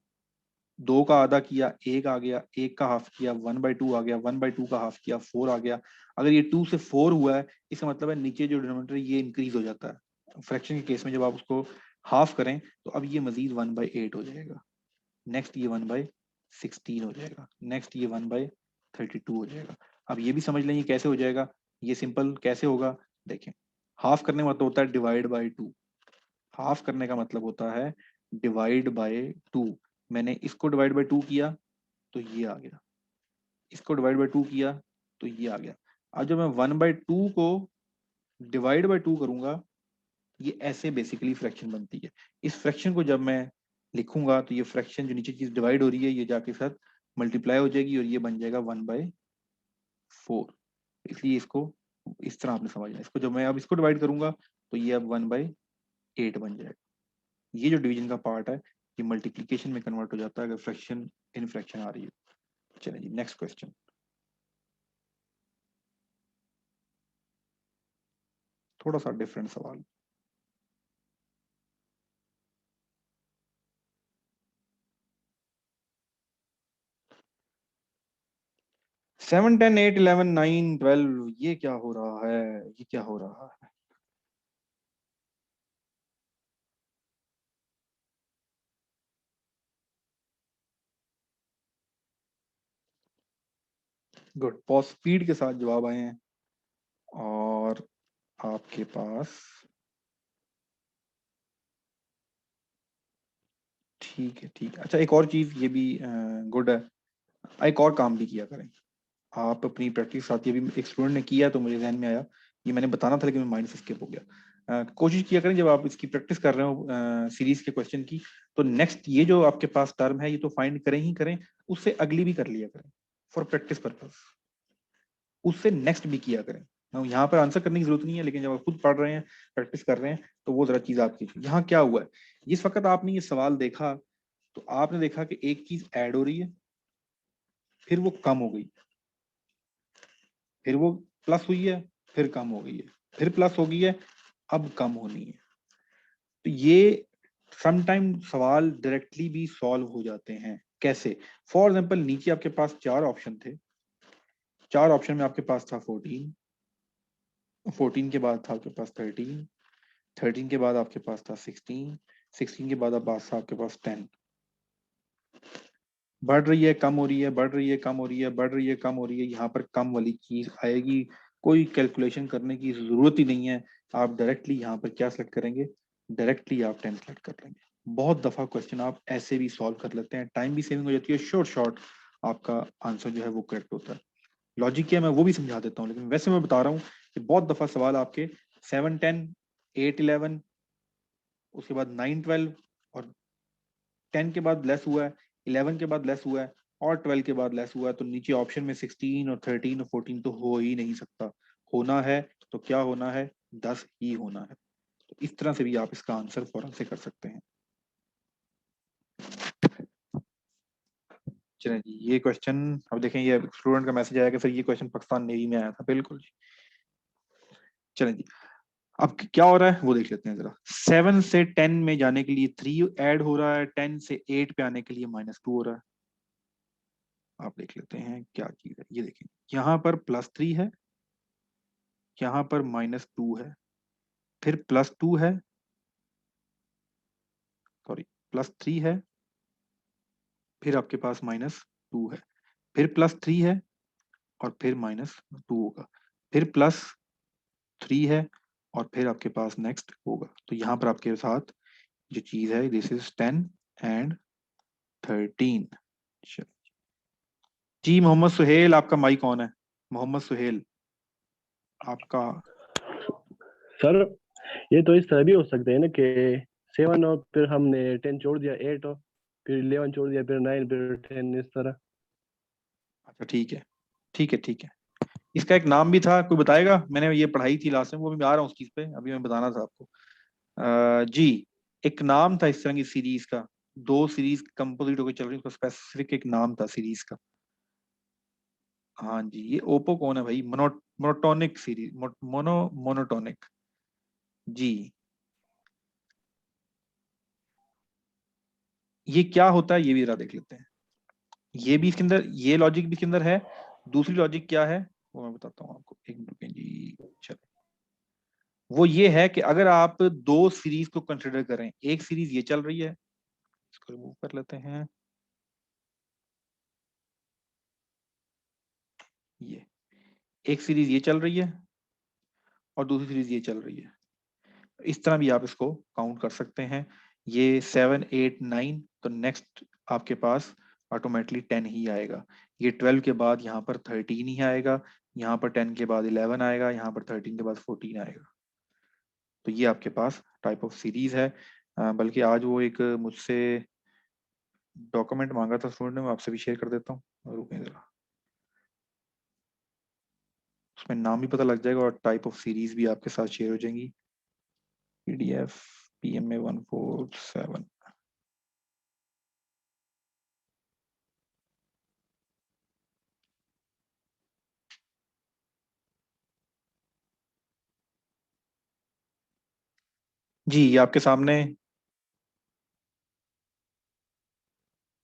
2 का आधा किया, 1 आ गया, 1 का हाफ किया, 1/2 आ गया, 1/2 का हाफ किया, 4 आ गया। अगर ये 2 से 4 हुआ है, इसका मतलब है नीचे जो डिनोमिनेटर ये इंक्रीज हो जाता है। फ्रैक्शन के केस में जब आप उसको हाफ करें, तो अब ये मजीद 1/8 हो जाएगा। नेक्स्ट ये 1/16 हो जाएगा। नेक्स्ट ये 1/32 हो जाएगा। अब ये भी समझ लें ये कैसे हो जाएगा। ये सिंपल कैसे होगा, देखें। हाफ करने का मतलब होता है डिवाइड बाय 2। हाफ करने का मतलब होता है डिवाइड बाय 2। मैंने इसको डिवाइड बाय 2 किया, तो ये आ गया। इसको डिवाइड बाय 2 किया, तो ये आ गया। अब जब मैं 1/2 को डिवाइड बाय 2 करूंगा, ये ऐसे बेसिकली फ्रैक्शन बनती है। इस फ्रैक्शन को जब मैं लिखूंगा, तो ये फ्रैक्शन जो नीचे चीज डिवाइड हो रही है, ये जाके साथ मल्टीप्लाई हो जाएगी और ये बन जाएगा 1/4। इसलिए इसको इस तरह आपने समझना है। इसको जब मैं अब इसको डिवाइड करूंगा, तो ये अब 1/8 बन जाएगा। ये जो डिवीजन का पार्ट है, ये मल्टीप्लीकेशन में कन्वर्ट हो जाता है अगर फ्रैक्शन इन फ्रैक्शन आ रही है। चलिए जी नेक्स्ट क्वेश्चन। थोड़ा सा डिफरेंट सवाल। 7 10 8 11 9 12, ये क्या हो रहा है? ये क्या हो रहा है? गुड, बहुत स्पीड के साथ जवाब आए हैं। और आपके पास, ठीक है ठीक है। अच्छा, एक और चीज ये भी गुड है। एक और काम भी किया करें आप अपनी प्रैक्टिस साथ। ये भी एक स्टूडेंट ने किया, तो मुझे ध्यान में आया। ये मैंने बताना था, लेकिन माइंड से स्किप हो गया। कोशिश किया करें जब आप इसकी प्रैक्टिस कर रहे हो सीरीज के क्वेश्चन की, तो नेक्स्ट ये जो आपके पास टर्म है, ये तो फाइंड करें ही करें, उससे अगली भी कर लिया करें फॉर प्रैक्टिस पर्पज। उससे नेक्स्ट भी किया करें। यहाँ पर आंसर करने की जरूरत नहीं है, लेकिन जब आप खुद पढ़ रहे हैं, प्रैक्टिस कर रहे हैं, तो वो जरा चीज आपकी। यहाँ क्या हुआ है, जिस वक्त आपने ये सवाल देखा, तो आपने देखा कि एक चीज ऐड हो रही है, फिर वो कम हो गई, फिर वो प्लस हुई है, फिर कम हो गई है, फिर प्लस हो गई है, अब कम होनी है। तो ये समटाइम सवाल डायरेक्टली भी सॉल्व हो जाते हैं। कैसे? फॉर एग्जाम्पल, नीचे आपके पास 4 ऑप्शन थे। 4 ऑप्शन में आपके पास था 14। 14 के बाद था आपके पास 13। 13 के बाद आपके पास था 16। 16 के बाद अब था आपके पास 10। बढ़ रही है, कम हो रही है, बढ़ रही है, कम हो रही है, बढ़ रही है, कम हो रही है। यहाँ पर कम वाली चीज आएगी। कोई कैलकुलेशन करने की जरूरत ही नहीं है। आप डायरेक्टली यहाँ पर क्या सेलेक्ट करेंगे? डायरेक्टली आप 10 सेलेक्ट कर लेंगे। बहुत दफा क्वेश्चन आप ऐसे भी सॉल्व कर लेते हैं, टाइम भी सेविंग हो जाती है, शॉर्ट शॉर्ट आपका आंसर जो है वो करेक्ट होता है। लॉजिक क्या है मैं वो भी समझा देता हूँ, लेकिन वैसे मैं बता रहा हूँ कि बहुत दफा सवाल आपके 7 10 8 11, उसके बाद 9 12, और 10 के बाद लेस हुआ है, 11 के बाद लेस हुआ है, और 12 के बाद लेस हुआ है, तो नीचे ऑप्शन में 16 और 13 और 14 तो हो ही नहीं सकता। होना है तो क्या होना है, 10 ही होना है। तो इस तरह से भी आप इसका आंसर फौरन से कर सकते हैं। चलिए जी, ये क्वेश्चन अब देखें, ये स्टूडेंट का मैसेज आया कि सर ये क्वेश्चन पाकिस्तान नेवी में आया था। बिल्कुल जी। चलें जी, अब क्या हो रहा है वो देख लेते हैं जरा। 7 से 10 में जाने के लिए 3 ऐड हो रहा है, 10 से 8 पे आने के लिए -2 हो रहा है। आप देख लेते हैं क्या चीज है। ये देखें, यहाँ पर +3 है, यहाँ पर -2 है, फिर +2 है, सॉरी +3 है, फिर आपके पास -2 है, फिर +3 है, और फिर -2 होगा, फिर +3 है, और फिर आपके पास नेक्स्ट होगा। तो यहाँ पर आपके साथ जो चीज है, दिस इज 10 एंड 13। जी मोहम्मद सुहेल, आपका माइक ऑन है। मोहम्मद सुहेल आपका। सर ये तो इस तरह भी हो सकते हैं ना कि 7 हो, फिर हमने 10 छोड़ दिया, 8 हो, फिर 11 छोड़ दिया, फिर 9, फिर 10, इस तरह। अच्छा ठीक है, ठीक है, ठीक है। इसका एक नाम भी था, कोई बताएगा? मैंने ये पढ़ाई थी लास्ट में, वो भी आ रहा हूँ उस चीज पे, अभी मैं बताना था आपको। जी, एक नाम था इस तरह की सीरीज का, 2 सीरीज कंपोजिट होकर चल रही, उसका स्पेसिफिक एक नाम था सीरीज का। हाँ जी, ये ओप्पो कौन है भाई? Monotonic series, monotonic. जी, ये क्या होता है ये भी जरा देख लेते हैं। ये भी इसके अंदर, ये लॉजिक भी इसके अंदर है। दूसरी लॉजिक क्या है वो मैं बताता हूँ आपको, एक मिनट रुकिए जी। चलो, वो ये है कि अगर आप 2 सीरीज को कंसिडर करें, एक सीरीज ये चल रही है, इसको रिमूव कर लेते हैं। ये एक सीरीज ये चल रही है, और दूसरी सीरीज ये चल रही है। इस तरह भी आप इसको काउंट कर सकते हैं। ये 7 8 9, तो नेक्स्ट आपके पास ऑटोमेटिकली 10 ही आएगा। ये 12 के बाद यहाँ पर 13 ही आएगा, यहाँ पर 10 के बाद 11 आएगा, यहाँ पर 13 के बाद 14 आएगा। तो ये आपके पास टाइप ऑफ सीरीज है। बल्कि आज वो एक मुझसे डॉक्यूमेंट मांगा था स्टूडेंट ने, मैं आपसे भी शेयर कर देता हूँ, रुकिए जरा। उसमें नाम भी पता लग जाएगा और टाइप ऑफ सीरीज भी आपके साथ शेयर हो जाएंगी। PDF PMA 147। जी, ये आपके सामने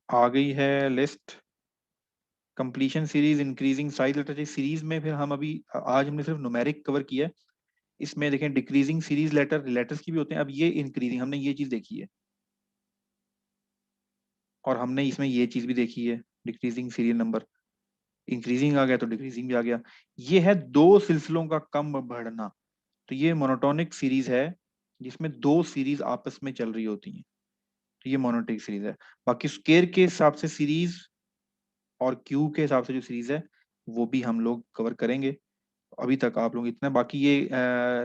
आ गई है list. Completion series, increasing size letter series में, फिर हम अभी आज हमने सिर्फ न्यूमेरिक कवर किया है। इसमें देखें, डिक्रीजिंग सीरीज लेटर, लेटर्स की भी होते हैं। अब ये इंक्रीजिंग, हमने ये चीज देखी है, और हमने इसमें ये चीज भी देखी है, डिक्रीजिंग सीरियल नंबर। इंक्रीजिंग आ गया तो डिक्रीजिंग भी आ गया। ये है 2 सिलसिलों का कम बढ़ना। तो ये मोनोटोनिक सीरीज है, जिसमें 2 सीरीज आपस में चल रही होती हैं। तो ये मोनोटोनिक सीरीज है। बाकी स्केयर के हिसाब से सीरीज और क्यू के हिसाब से जो सीरीज है, वो भी हम लोग कवर करेंगे। अभी तक आप लोग इतना, बाकी ये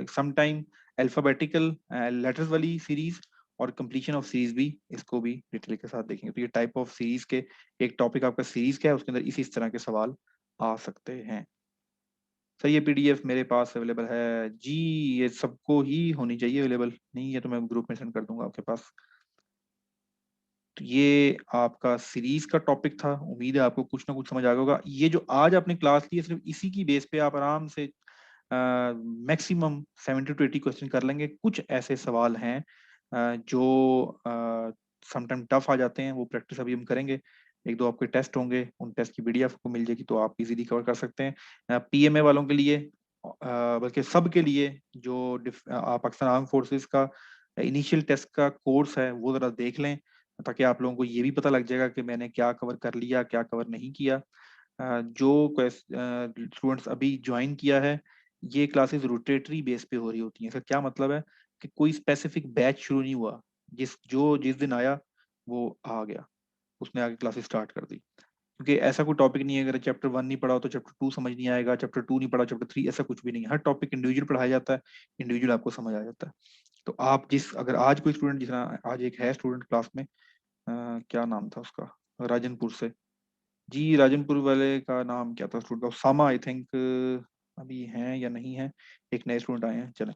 सम टाइम अल्फाबेटिकल लेटर्स वाली सीरीज और कंप्लीशन ऑफ सीरीज भी, इसको भी डिटेल के साथ देखेंगे। तो ये टाइप ऑफ सीरीज के, एक टॉपिक आपका सीरीज का है, उसके अंदर इसी तरह के सवाल आ सकते हैं। सर ये PDF मेरे पास अवेलेबल है जी। ये सबको ही होनी चाहिए अवेलेबल, नहीं है तो मैं ग्रुप में सेंड कर दूंगा आपके पास। तो ये आपका सीरीज का टॉपिक था, उम्मीद है आपको कुछ ना कुछ समझ आ गया होगा। ये जो आज आपने क्लास ली है, सिर्फ इसी की बेस पे आप आराम से मैक्सिमम 70 to 80 क्वेश्चन कर लेंगे। कुछ ऐसे सवाल हैं जो समटाइम टफ आ जाते हैं, वो प्रैक्टिस अभी हम करेंगे। एक दो आपके टेस्ट होंगे, उन टेस्ट की PDF को मिल जाएगी, तो आप इजीली कवर कर सकते हैं। PMA वालों के लिए, बल्कि सब के लिए, जो पाकिस्तान आर्म फोर्सेस का इनिशियल टेस्ट का कोर्स है, वो जरा देख लें, ताकि आप लोगों को ये भी पता लग जाएगा कि मैंने क्या कवर कर लिया, क्या कवर नहीं किया। जो स्टूडेंट्स अभी ज्वाइन किया है, ये क्लासेस रोटेटरी बेस पे हो रही होती हैं। इसका क्या मतलब है कि कोई स्पेसिफिक बैच शुरू नहीं हुआ, जिस दिन आया वो आ गया, उसने आगे क्लासेस स्टार्ट कर दी। क्योंकि ऐसा कोई टॉपिक नहीं है, अगर चैप्टर 1 नहीं पढ़ा हो तो चैप्टर 2 समझ नहीं आएगा, चैप्टर 2 नहीं पढ़ा चैप्टर 3, ऐसा कुछ भी नहीं है। हर टॉपिक इंडिविजुअल पढ़ाया जाता है, इंडिविजुअल आपको समझ आ जाता है। तो आप जिस, अगर आज कोई स्टूडेंट, जिस आज एक है स्टूडेंट क्लास में, क्या नाम था उसका, राजनपुर से, जी राजनपुर वाले का नाम क्या था स्टूडेंट का? Usama I think. अभी हैं या नहीं है? एक नए स्टूडेंट आए हैं, चलें।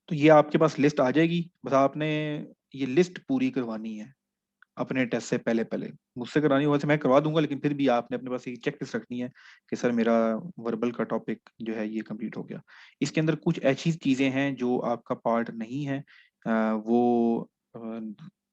तो ये आपके पास लिस्ट आ जाएगी, बस आपने ये लिस्ट पूरी करवानी है अपने टेस्ट से पहले पहले। मुझसे करानी हो वैसे मैं करवा दूंगा, लेकिन फिर भी आपने अपने पास एक चेक लिस्ट रखनी है कि सर मेरा वर्बल का टॉपिक जो है ये कंप्लीट हो गया। इसके अंदर कुछ ऐसी चीजें हैं जो आपका पार्ट नहीं है, वो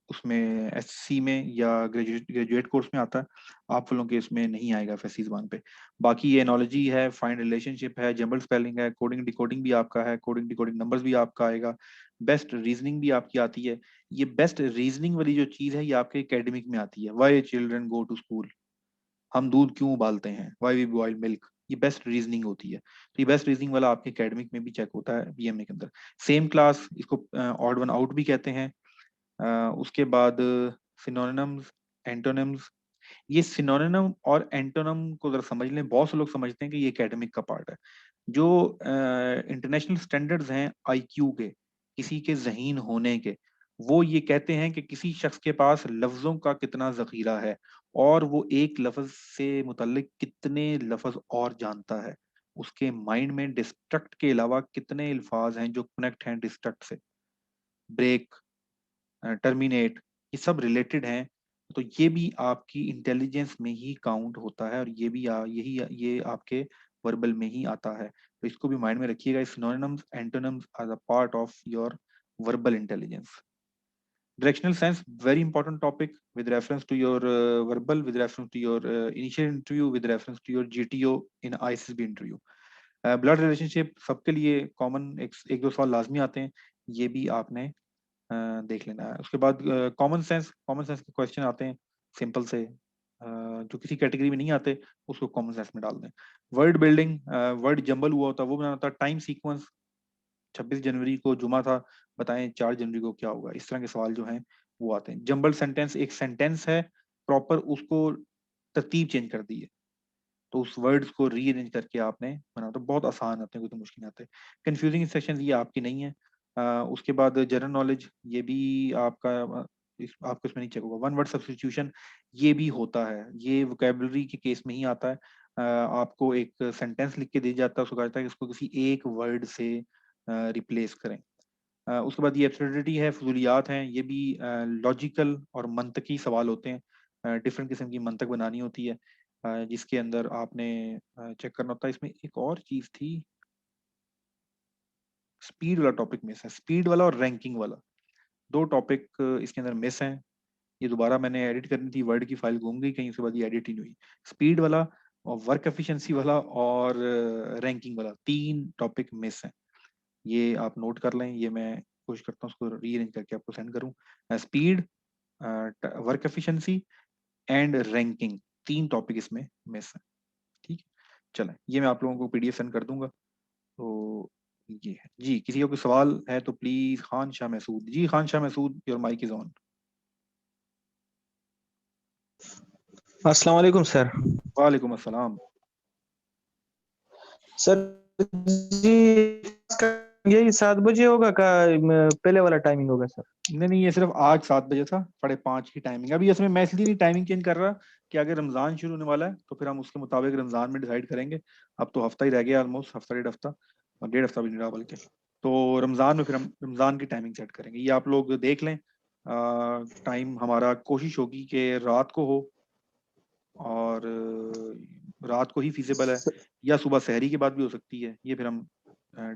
उसमें एससी में या ग्रेजुएट कोर्स में आता है, आप लोगों के इसमें नहीं आएगा फैसी ज़बान पे। बाकी ये एनोलॉजी है, फाइंड रिलेशनशिप है, जंबल स्पेलिंग है, कोडिंग डिकोडिंग भी आपका है, कोडिंग डिकोडिंग नंबर्स भी आपका आएगा, बेस्ट रीजनिंग भी आपकी आती है। ये बेस्ट रीजनिंग वाली जो चीज है ये आपके एकेडमिक में आती है। Why children go to school, हम दूध क्यों उबालते हैं, वाई वी बॉयल मिल्क, ये बेस्ट रीजनिंग होती है। तो ये बेस्ट रीजनिंग वाला आपके एकेडमिक में भी चेक होता है बीएमए के अंदर। सेम क्लास, इसको ऑड वन आउट भी कहते हैं। उसके बाद सिनोनिम्स, एंटोनिम्स। ये सिनोनिम और एंटोनिम को जरा समझ लें, बहुत से लोग समझते हैं कि ये एकेडमिक का पार्ट है। जो इंटरनेशनल स्टैंडर्ड्स हैं आईक्यू के, किसी के ज़हीन होने के, वो ये कहते हैं कि किसी शख्स के पास लफ्जों का कितना जखीरा है और वो एक लफ्ज से मुतल्लिक कितने लफ्ज और जानता है, उसके माइंड में डिस्ट्रक्ट के अलावा कितने अल्फाज हैं जो कनेक्ट हैं डिस्ट्रक्ट से। ब्रेक, टर्मिनेट, ये सब रिलेटेड हैं। तो ये भी आपकी इंटेलिजेंस में ही काउंट होता है और ये भी ये आपके वर्बल में ही आता है। तो इसको भी माइंड में रखिएगा, synonyms antonyms are a part of your verbal intelligence. Directional sense, very important topic with reference to your verbal, with reference to your initial interview, with reference to your GTO in ISSB interview. Blood relationship सबके लिए common एक दो सवाल लाजमी आते हैं, ये भी आपने देख लेना है। उसके बाद कॉमन सेंस के क्वेश्चन आते हैं सिंपल से, जो किसी कैटेगरी में नहीं आते उसको कॉमन सेंस में डाल दें। वर्ड बिल्डिंग, वर्ड जंबल हुआ होता है वो बनाना होता है। टाइम सीक्वेंस, 26 जनवरी को जुमा था, बताएं 4 जनवरी को क्या होगा, इस तरह के सवाल जो हैं वो आते हैं। जंबल सेंटेंस, एक सेंटेंस है प्रॉपर, उसको तरतीब चेंज कर दी है, तो उस वर्ड्स को रीअरेंज करके आपने बना, तो बहुत आसान आते हैं, कोई तो मुश्किल नहीं आते। कंफ्यूजिंग सेक्शन ये आपकी नहीं है। उसके बाद जनरल नॉलेज, ये भी आपका आपको इसमें नहीं चेक होगा। वन वर्ड सब्स्टिट्यूशन ये भी होता है, ये वोकेबलरी के केस में ही आता है। आपको एक सेंटेंस लिख के दिया जाता है, उसको कहा जाता है कि इसको किसी एक वर्ड से रिप्लेस करें। उसके बाद ये एब्सर्डिटी है, फजूलियात हैं, ये भी लॉजिकल और मंतकी सवाल होते हैं। डिफरेंट किस्म की मंतक बनानी होती है, जिसके अंदर आपने चेक करना होता है। इसमें एक और चीज थी, स्पीड वाला टॉपिक मिस है, स्पीड वाला और रैंकिंग वाला, दो टॉपिक इसके अंदर मिस हैं। ये दोबारा मैंने एडिट करनी थी, वर्ड की फाइल घूम गई कहीं, उसके बाद ये एडिट ही नहीं हुई। स्पीड वाला और वर्क एफिशिएंसी वाला और रैंकिंग वाला, तीन टॉपिक मिस हैं। ये आप नोट कर लें, ये मैं कोशिश करता हूँ उसको रीअरेंज करके आपको सेंड करूँ। Speed, work efficiency and ranking, तीन टॉपिक इसमें मिस है। ठीक है, चलें, ये मैं आप लोगों को पीडीएफ सेंड कर दूंगा। तो ये है जी, किसी का कोई सवाल है तो प्लीज। खान शाह महसूद, जी Khan Shah Mahsud, your mic is on. अस्सलाम वालेकुम सर। वालेकुम अस्सलाम। सर जी, यही 7 बजे होगा का पहले वाला टाइमिंग होगा सर? नहीं नहीं, ये सिर्फ आज 7 बजे था, 5:30 की टाइमिंग। अभी इसमें मैं इसलिए नहीं टाइमिंग चेंज कर रहा कि अगर रमजान शुरू होने वाला है तो फिर हम उसके मुताबिक रमजान में डिसाइड करेंगे। अब तो हफ्ता ही रह गया, ऑलमोस्ट हफ्ता, 1.5 हफ्ता, और 1.5 हफ्ता भी नहीं रहा बल्कि। तो रमजान में फिर हम रमजान की टाइमिंग सेट करेंगे, ये आप लोग देख लें। टाइम हमारा कोशिश होगी कि रात को हो, और रात को ही फीजिबल है, या सुबह सहरी के बाद भी हो सकती है, ये फिर हम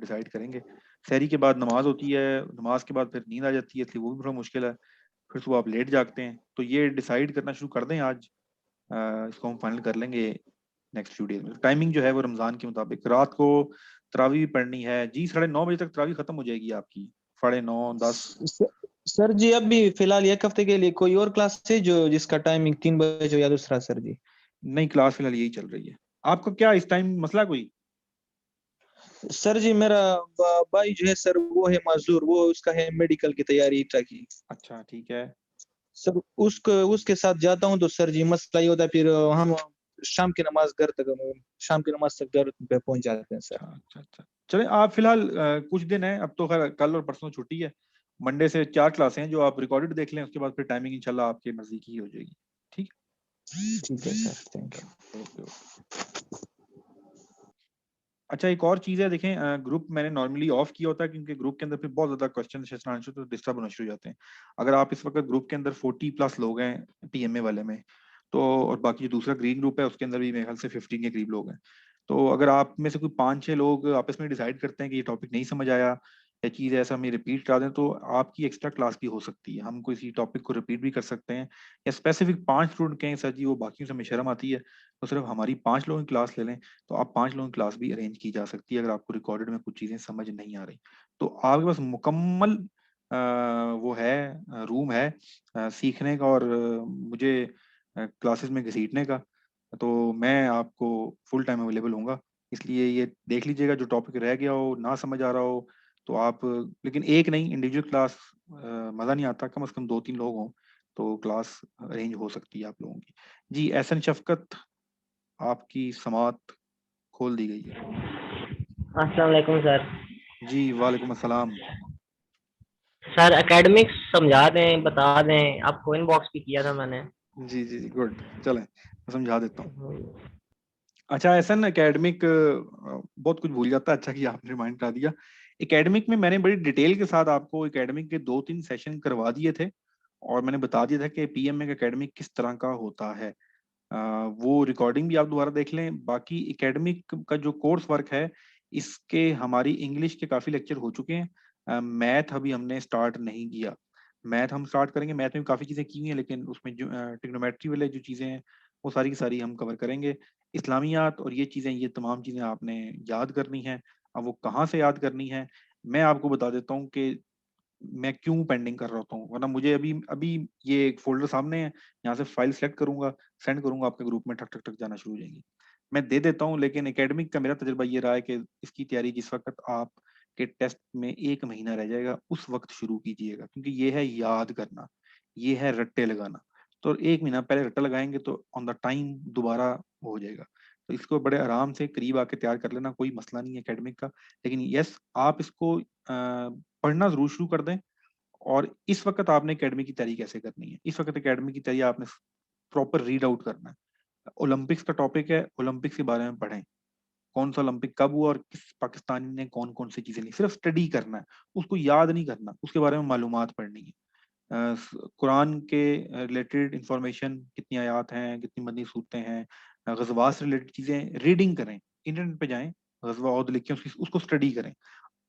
डिसाइड करेंगे। सहरी के बाद नमाज होती है, नमाज के बाद फिर नींद आ जाती है, इसलिए वो भी थोड़ा मुश्किल है। फिर सुबह आप लेट जागते हैं, तो ये डिसाइड करना शुरू कर दें आज। इसको हम फाइनल कर लेंगे नेक्स्ट फ्यू डेज में। टाइमिंग जो है वो रमजान के मुताबिक, रात को तरावी भी पढ़नी है जी, 9:30 बजे तक तरावी खत्म हो जाएगी आपकी, 9:30 10। सर जी अभी फिलहाल एक हफ्ते के लिए कोई और क्लास है जो जिसका टाइमिंग 3 बजे हो या दूसरा सर जी? नई क्लास फिलहाल यही चल रही है। आपको क्या इस टाइम मसला कोई? सर जी मेरा भाई जो है सर वो है माजूर, वो उसका है मेडिकल की तैयारी ईटा की। अच्छा ठीक है। सर उसको उसके साथ जाता हूँ तो सर जी मसला ये होता है, फिर हम शाम की नमाज तक घर पे पहुंच जाते हैं सर। अच्छा अच्छा अच्छा, चलें आप फिलहाल कुछ दिन है, अब तो खैर कल और परसों छुट्टी है, मंडे से 4 क्लासें हैं जो आप रिकॉर्डेड देख लें, उसके बाद फिर टाइमिंग इंशाल्लाह आपकी मर्जी की ही हो जाएगी। ठीक है। ठीक है सर, थैंक यू। ओके। अच्छा, एक और चीज है, देखें ग्रुप मैंने नॉर्मली ऑफ किया होता है क्योंकि ग्रुप के अंदर फिर बहुत ज्यादा क्वेश्चन सेशन आने शुरू तो डिस्टर्ब होना शुरू हो जाते हैं। अगर आप इस वक्त ग्रुप के अंदर 40+ लोग हैं पीएमए वाले में, तो और बाकी जो दूसरा ग्रीन ग्रुप है उसके अंदर भी मेरे ख्याल से 15 के करीब लोग हैं। तो अगर आप में से कोई 5-6 लोग आपस में डिसाइड करते हैं कि ये टॉपिक नहीं समझ आया या चीज़ ऐसा हमें रिपीट करा दें, तो आपकी एक्स्ट्रा क्लास भी हो सकती है। हम किसी टॉपिक को रिपीट भी कर सकते हैं, या स्पेसिफिक 5 स्टूडेंट कहें सर जी वो बाकी से हमें शर्म आती है तो सिर्फ हमारी 5 लोगों की क्लास ले लें, तो आप 5 लोगों की क्लास भी अरेंज की जा सकती है अगर आपको रिकॉर्डेड में कुछ चीजें समझ नहीं आ रही। तो आपके पास मुकम्मल वो है, रूम है सीखने का और मुझे क्लासेस में घसीटने का। तो मैं आपको फुल टाइम अवेलेबल होऊंगा, इसलिए ये देख लीजिएगा जो टॉपिक रह गया हो ना समझ आ रहा हो तो आप, लेकिन एक नहीं इंडिविजुअल क्लास मजा नहीं आता, कम से कम 2-3 लोग हों तो क्लास अरेंज हो सकती है आप लोगों की। जी एहसन शफकत, आपकी समात खोल दी गई है। अस्सलाम वालेकुम सर। जी वालेकुम अस्सलाम। सर एकेडमिक्स समझा दें, बता दें, आपको इनबॉक्स भी किया था मैंने। जी जी जी गुड, चलें मैं समझा देता हूँ। अच्छा ऐसा ना एकेडमिक बहुत कुछ भूल जाता है, अच्छा कि आपने रिमाइंड करा दिया। एकेडमिक में मैंने बड़ी डिटेल के साथ आपको एकेडमिक के 2-3 सेशन करवा दिए थे और मैंने बता दिया था कि पीएमए का एकेडमिक किस तरह का होता है। वो रिकॉर्डिंग भी आप दोबारा देख लें। बाकी एकेडमिक का जो कोर्स वर्क है इसके हमारी इंग्लिश के काफी लेक्चर हो चुके हैं, मैथ अभी हमने स्टार्ट नहीं किया। मैथ हम स्टार्ट करेंगे, मैथ में काफी चीजें की हुई हैं लेकिन उसमें जो ट्रिग्नोमेट्री वाले जो चीजें हैं वो सारी की सारी हम कवर करेंगे। इस्लामियात और ये चीजें, ये तमाम चीजें आपने याद करनी है। अब वो कहाँ से याद करनी है मैं आपको बता देता हूँ कि मैं क्यों पेंडिंग कर रहा होता हूँ, वरना मुझे अभी अभी ये एक फोल्डर सामने है, यहाँ से फाइल सेलेक्ट करूंगा, सेंड करूंगा आपके ग्रुप में, ठक ठक ठक जाना शुरू हो जाएंगी। मैं दे देता हूँ, लेकिन एकेडमिक का मेरा तजुर्बा ये रहा है कि इसकी तैयारी जिस वक्त आप के टेस्ट में 1 महीना रह जाएगा उस वक्त शुरू कीजिएगा, क्योंकि ये है याद करना, ये है रट्टे लगाना। तो 1 महीना पहले रट्टा लगाएंगे तो ऑन द टाइम दोबारा हो जाएगा। तो इसको बड़े आराम से करीब आके तैयार कर लेना, कोई मसला नहीं है एकेडमिक का। लेकिन यस, आप इसको पढ़ना जरूर शुरू कर दें। और इस वक्त आपने एकेडमी की तैयारी कैसे करनी है, इस वक्त एकेडमी की तैयारी आपने प्रॉपर रीड आउट करना है। ओलंपिक्स का टॉपिक है, ओलंपिक्स के बारे में पढ़ें, कौन सा ओलंपिक कब हुआ और किस पाकिस्तानी ने कौन कौन सी चीजें ली, सिर्फ स्टडी करना है, उसको याद नहीं करना, उसके बारे में मालूमात पढ़नी है। कुरान के रिलेटेड इंफॉर्मेशन, कितनी आयात हैं, कितनी मदनी सूरतें हैं, गजवात से रिलेटेड चीजें रीडिंग करें, इंटरनेट पे जाएं, गजवा और लिखें, उसको स्टडी करें।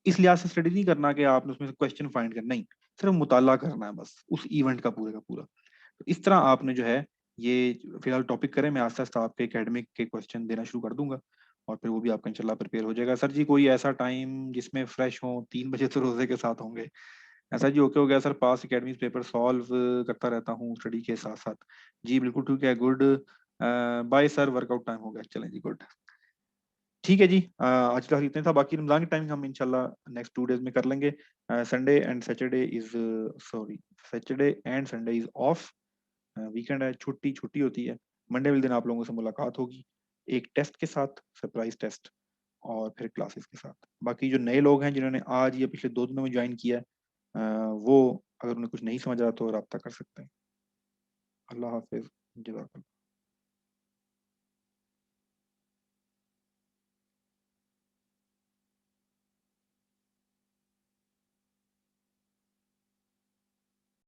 इस लिहाज से स्टडी नहीं करना कि आपने उसमें से क्वेश्चन फाइंड करना, नहीं, सिर्फ मुताला करना है बस उस इवेंट का पूरे का पूरा। तो इस तरह आपने जो है ये फिलहाल टॉपिक करें, मैं आस्ता आस्ता आपके एकेडमिक के क्वेश्चन देना शुरू कर दूंगा और फिर वो भी आपका इंशाल्लाह प्रिपेयर हो जाएगा। सर जी कोई ऐसा टाइम जिसमें फ्रेश हो, 3 बजे तो रोजे के साथ होंगे। ऐसा जी ओके हो गया सर, पास एकेडमी पेपर सॉल्व करता रहता हूँ स्टडी के साथ साथ। जी बिल्कुल ठीक है, good, bye sir, workout time हो गया, चलें जी गुड। ठीक है जी, आज तक इतने था, बाकी रमजान की टाइमिंग हम इंशाल्लाह नेक्स्ट 2 डेज में कर लेंगे। Sunday and Saturday is, sorry, Saturday and Sunday is of, weekend है, छुट्टी छुट्टी होती है। मंडे वाले दिन आप लोगों से मुलाकात होगी, एक टेस्ट के साथ, सरप्राइज टेस्ट, और फिर क्लासेस के साथ। बाकी जो नए लोग हैं जिन्होंने आज या पिछले 2 दिनों में ज्वाइन किया है, वो अगर उन्हें कुछ नहीं समझ आ रहा तो रब्ता कर सकते हैं। अल्लाह हाफिज, जज़ाकल्लाह।